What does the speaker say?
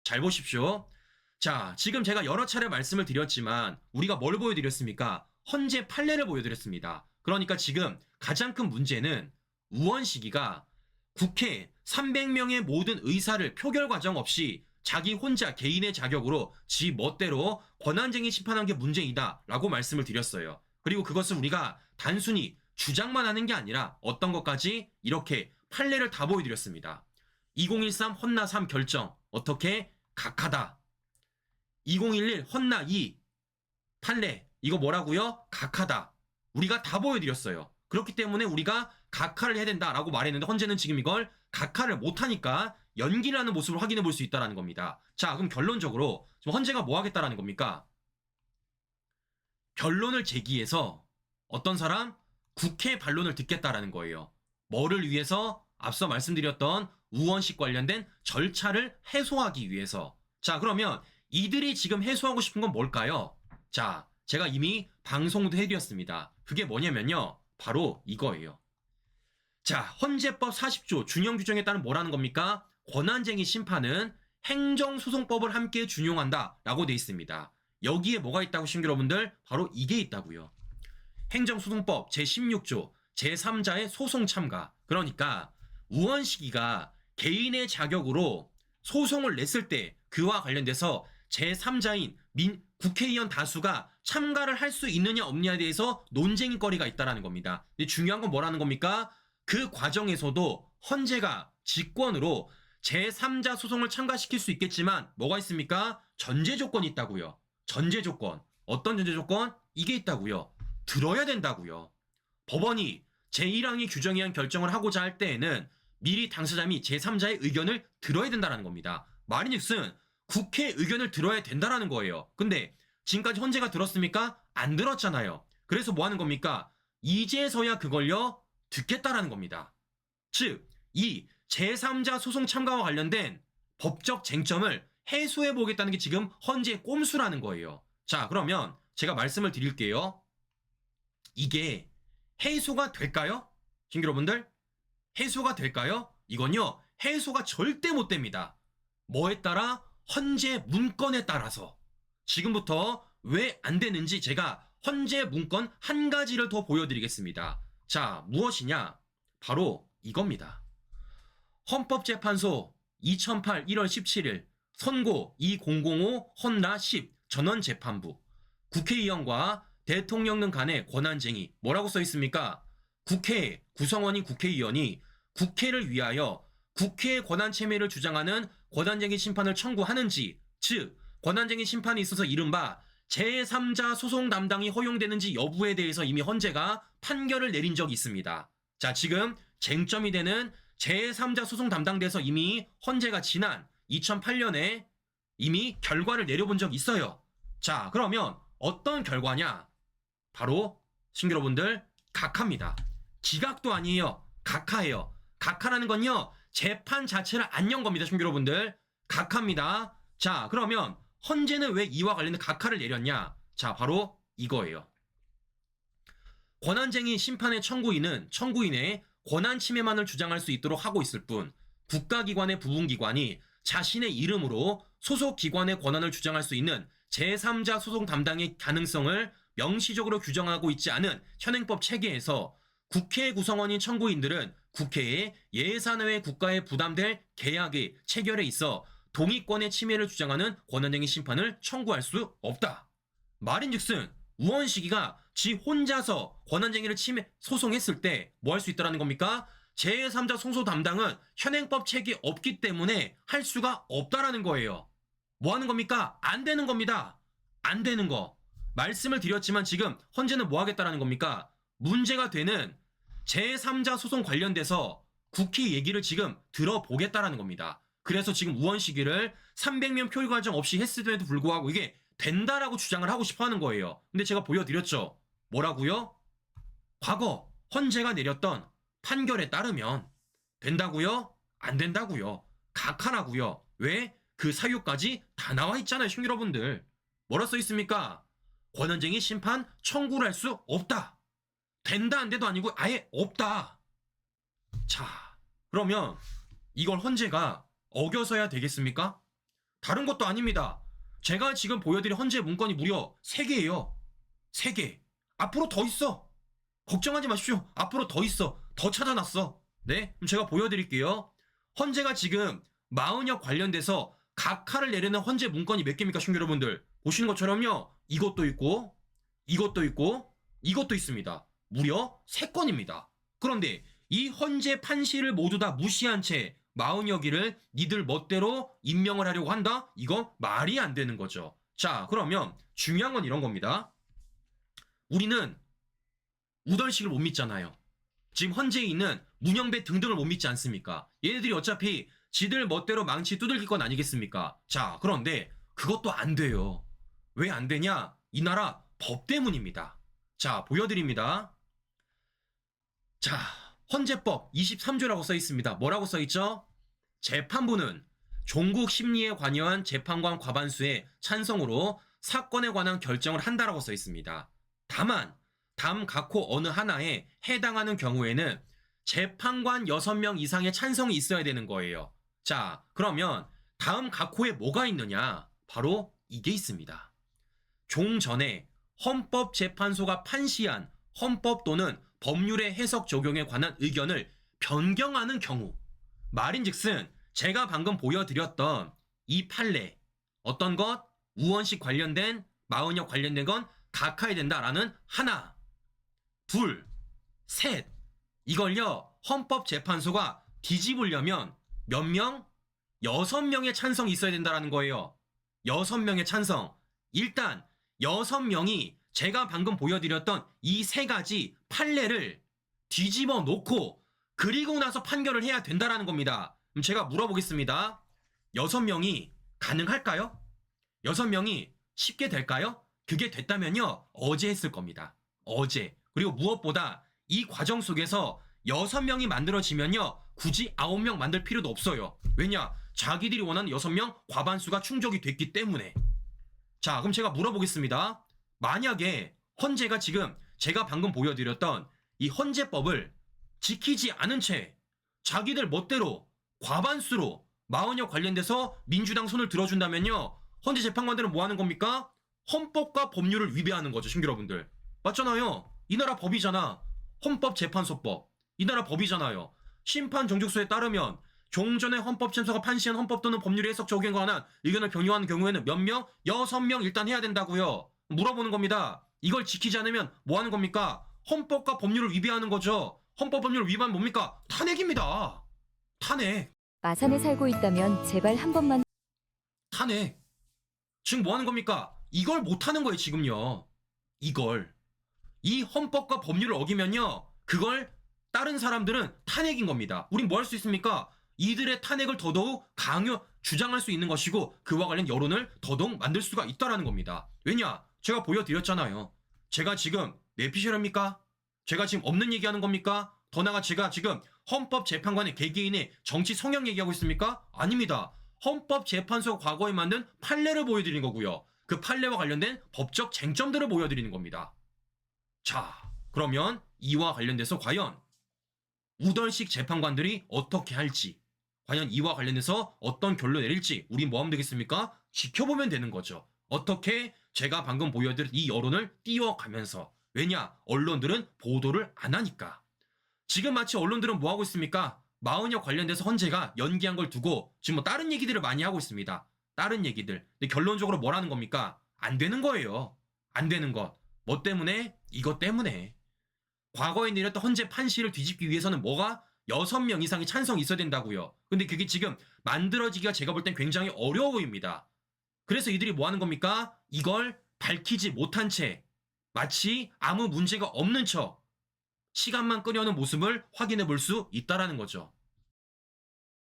잘 보십시오. 자, 지금 제가 여러 차례 말씀을 드렸지만 우리가 뭘 보여드렸습니까? 헌재 판례를 보여드렸습니다. 그러니까 지금 가장 큰 문제는 우원식이가 국회 300명의 모든 의사를 표결 과정 없이 자기 혼자 개인의 자격으로 지 멋대로 권한쟁의 심판한 게 문제이다 라고 말씀을 드렸어요. 그리고 그것을 우리가 단순히 주장만 하는 게 아니라 어떤 것까지 이렇게 판례를 다 보여드렸습니다. 2013 헌나 3 결정 어떻게 각하다. 2011 헌나 2 판례 이거 뭐라고요? 각하다. 우리가 다 보여드렸어요. 그렇기 때문에 우리가 각하를 해야 된다라고 말했는데 헌재는 지금 이걸 각하를 못하니까 연기를 하는 모습을 확인해 볼 수 있다는 겁니다. 자, 그럼 결론적으로 지금 헌재가 뭐 하겠다라는 겁니까? 변론을 제기해서 어떤 사람? 국회 반론을 듣겠다라는 거예요. 뭐를 위해서? 앞서 말씀드렸던 우원식 관련된 절차를 해소하기 위해서. 자, 그러면 이들이 지금 해소하고 싶은 건 뭘까요? 자, 제가 이미 방송도 해드렸습니다. 그게 뭐냐면요. 바로 이거예요. 자, 헌재법 40조 준용 규정에 따른 뭐라는 겁니까? 권한쟁의 심판은 행정소송법을 함께 준용한다 라고 돼 있습니다. 여기에 뭐가 있다고 신규 여러분들? 바로 이게 있다고요. 행정소송법 제16조 제3자의 소송 참가. 그러니까 우원식이가 개인의 자격으로 소송을 냈을 때 그와 관련돼서 제3자인 국회의원 다수가 참가를 할 수 있느냐 없느냐에 대해서 논쟁거리가 있다는 겁니다. 근데 중요한 건 뭐라는 겁니까? 그 과정에서도 헌재가 직권으로 제3자 소송을 참가시킬 수 있겠지만 뭐가 있습니까? 전제 조건이 있다고요. 전제 조건. 어떤 전제 조건? 이게 있다고요. 들어야 된다고요. 법원이 제1항의 규정에 의한 결정을 하고자 할 때에는 미리 당사자 및 제3자의 의견을 들어야 된다는 겁니다. 말인즉슨 국회 의견을 들어야 된다는 거예요. 근데 지금까지 헌재가 들었습니까? 안 들었잖아요. 그래서 뭐 하는 겁니까? 이제서야 그걸요 듣겠다라는 겁니다. 즉, 이 제3자 소송 참가와 관련된 법적 쟁점을 해소해 보겠다는 게 지금 헌재의 꼼수라는 거예요. 자, 그러면 제가 말씀을 드릴게요. 이게 해소가 될까요? 신규 여러분들? 해소가 될까요? 이건요, 해소가 절대 못 됩니다. 뭐에 따라? 헌재 문건에 따라서. 지금부터 왜 안 되는지 제가 헌재 문건 한 가지를 더 보여드리겠습니다. 자, 무엇이냐? 바로 이겁니다. 헌법재판소 2008 1월 17일 선고 2005 헌나 10 전원재판부 국회의원과 대통령 등 간의 권한쟁의 뭐라고 써 있습니까? 국회 구성원인 국회의원이 국회를 위하여 국회의 권한침해를 주장하는 권한쟁의 심판을 청구하는지, 즉 권한쟁의 심판이 있어서 이른바 제3자 소송 담당이 허용되는지 여부에 대해서 이미 헌재가 판결을 내린 적이 있습니다. 자, 지금 쟁점이 되는 제3자 소송 담당돼서 이미 헌재가 지난 2008년에 이미 결과를 내려본 적이 있어요. 자, 그러면 어떤 결과냐? 바로 신규 여러분들 각하입니다. 기각도 아니에요. 각하예요. 각하라는 건요, 재판 자체를 안 연 겁니다. 신규 여러분들. 각하입니다. 자, 그러면 헌재는 왜 이와 관련된 각하를 내렸냐? 자, 바로 이거예요. 권한쟁의 심판의 청구인의 권한 침해만을 주장할 수 있도록 하고 있을 뿐 국가기관의 부분기관이 자신의 이름으로 소속기관의 권한을 주장할 수 있는 제3자 소송 담당의 가능성을 명시적으로 규정하고 있지 않은 현행법 체계에서 국회 구성원인 청구인들은 국회에 예산외 국가에 부담될 계약의 체결에 있어 동의권의 침해를 주장하는 권한쟁의 심판을 청구할 수 없다. 말인즉슨 우원식이가 지 혼자서 권한쟁의를 소송했을 때 뭐 할 수 있다는 겁니까? 제3자 송소 담당은 현행법 체계에 없기 때문에 할 수가 없다라는 거예요. 뭐 하는 겁니까? 안 되는 겁니다. 안 되는 거. 말씀을 드렸지만 지금 헌재는 뭐 하겠다라는 겁니까? 문제가 되는 제3자 소송 관련돼서 국회 얘기를 지금 들어보겠다라는 겁니다. 그래서 지금 우원식이를 300명 표의 과정 없이 했음에도 불구하고 이게 된다라고 주장을 하고 싶어 하는 거예요. 근데 제가 보여드렸죠. 뭐라고요? 과거 헌재가 내렸던 판결에 따르면 된다고요? 안 된다고요? 각하라고요. 왜? 그 사유까지 다 나와 있잖아요. 신규 여러분들. 뭐라 써 있습니까? 권한쟁의 심판 청구를 할 수 없다. 된다 안 돼도 아니고 아예 없다. 자, 그러면 이걸 헌재가 어겨서야 되겠습니까? 다른 것도 아닙니다. 제가 지금 보여드린 헌재 문건이 무려 3개예요. 3개. 앞으로 더 있어. 걱정하지 마십시오. 앞으로 더 있어. 더 찾아놨어. 네? 그럼 제가 보여드릴게요. 헌재가 지금 마흔역 관련돼서 각하를 내리는 헌재 문건이 몇 개입니까, 시청자 여러분들? 보시는 것처럼요. 이것도 있고, 이것도 있고, 이것도 있습니다. 무려 3건입니다. 그런데 이 헌재 판시를 모두 다 무시한 채 마흔여기를 니들 멋대로 임명을 하려고 한다? 이거 말이 안 되는 거죠. 자, 그러면 중요한 건 이런 겁니다. 우리는 우덜식을 못 믿잖아요. 지금 헌재에 있는 문영배 등등을 못 믿지 않습니까? 얘네들이 어차피 지들 멋대로 망치 두들길 건 아니겠습니까? 자, 그런데 그것도 안 돼요. 왜 안 되냐? 이 나라 법 때문입니다. 자, 보여드립니다. 자, 헌재법 23조라고 써 있습니다. 뭐라고 써 있죠? 재판부는 종국 심리에 관여한 재판관 과반수의 찬성으로 사건에 관한 결정을 한다라고 써 있습니다. 다만 다음 각호 어느 하나에 해당하는 경우에는 재판관 6명 이상의 찬성이 있어야 되는 거예요. 자, 그러면 다음 각호에 뭐가 있느냐? 바로 이게 있습니다. 종전에 헌법재판소가 판시한 헌법 또는 법률의 해석 적용에 관한 의견을 변경하는 경우, 말인즉슨 제가 방금 보여드렸던 이 판례, 어떤 것? 우원식 관련된, 마흔역 관련된 건 각하해야 된다라는 하나, 둘, 셋. 이걸요, 헌법재판소가 뒤집으려면 몇 명? 6명의 찬성이 있어야 된다라는 거예요. 6명의 찬성. 일단 6명이 제가 방금 보여드렸던 이 3가지 판례를 뒤집어 놓고 그리고 나서 판결을 해야 된다라는 겁니다. 그럼 제가 물어보겠습니다. 6명이 가능할까요? 6명이 쉽게 될까요? 그게 됐다면요, 어제 했을 겁니다. 어제. 그리고 무엇보다 이 과정 속에서 6명이 만들어지면요, 굳이 9명 만들 필요도 없어요. 왜냐? 자기들이 원하는 6명 과반수가 충족이 됐기 때문에. 자, 그럼 제가 물어보겠습니다. 만약에 헌재가 지금 제가 방금 보여드렸던 이 헌재법을 지키지 않은 채 자기들 멋대로 과반수로 마흔역 관련돼서 민주당 손을 들어준다면요, 헌재 재판관들은 뭐 하는 겁니까? 헌법과 법률을 위배하는 거죠, 시청자 여러분들. 맞잖아요. 이 나라 법이잖아. 헌법재판소법. 이 나라 법이잖아요. 심판정족서에 따르면 종전의 헌법재판소가 판시한 헌법 또는 법률의 해석 적용에 관한 의견을 변경하는 경우에는 몇 명? 6명 일단 해야 된다고요. 물어보는 겁니다. 이걸 지키지 않으면 뭐 하는 겁니까? 헌법과 법률을 위배하는 거죠. 헌법 법률을 위반하면 뭡니까? 탄핵입니다. 탄핵. 마산에 살고 있다면 제발 한 번만. 탄핵. 지금 뭐 하는 겁니까? 이걸 못 하는 거예요, 지금요. 이걸. 이 헌법과 법률을 어기면요, 그걸 다른 사람들은 탄핵인 겁니다. 우린 뭐 할 수 있습니까? 이들의 탄핵을 더더욱 주장할 수 있는 것이고, 그와 관련 여론을 더더욱 만들 수가 있다라는 겁니다. 왜냐? 제가 보여드렸잖아요. 제가 지금 내피셜입니까? 제가 지금 없는 얘기하는 겁니까? 더 나아가 제가 지금 헌법재판관의 개개인의 정치 성향 얘기하고 있습니까? 아닙니다. 헌법재판소가 과거에 만든 판례를 보여드리는 거고요. 그 판례와 관련된 법적 쟁점들을 보여드리는 겁니다. 자, 그러면 이와 관련돼서 과연 우덜식 재판관들이 어떻게 할지, 과연 이와 관련해서 어떤 결론을 내릴지 우리 뭐 하면 되겠습니까? 지켜보면 되는 거죠. 어떻게 제가 방금 보여드린 이 여론을 띄워가면서. 왜냐? 언론들은 보도를 안 하니까. 지금 마치 언론들은 뭐 하고 있습니까? 마흔역 관련돼서 헌재가 연기한 걸 두고 지금 뭐 다른 얘기들을 많이 하고 있습니다. 다른 얘기들. 근데 결론적으로 뭐라는 겁니까? 안 되는 거예요. 안 되는 것. 뭐 때문에? 이것 때문에. 과거에 내렸던 헌재 판시를 뒤집기 위해서는 뭐가? 6명 이상의 찬성이 있어야 된다고요. 근데 그게 지금 만들어지기가 제가 볼 땐 굉장히 어려워 보입니다. 그래서 이들이 뭐 하는 겁니까? 이걸 밝히지 못한 채 마치 아무 문제가 없는 척 시간만 끄려는 모습을 확인해 볼 수 있다라는 거죠.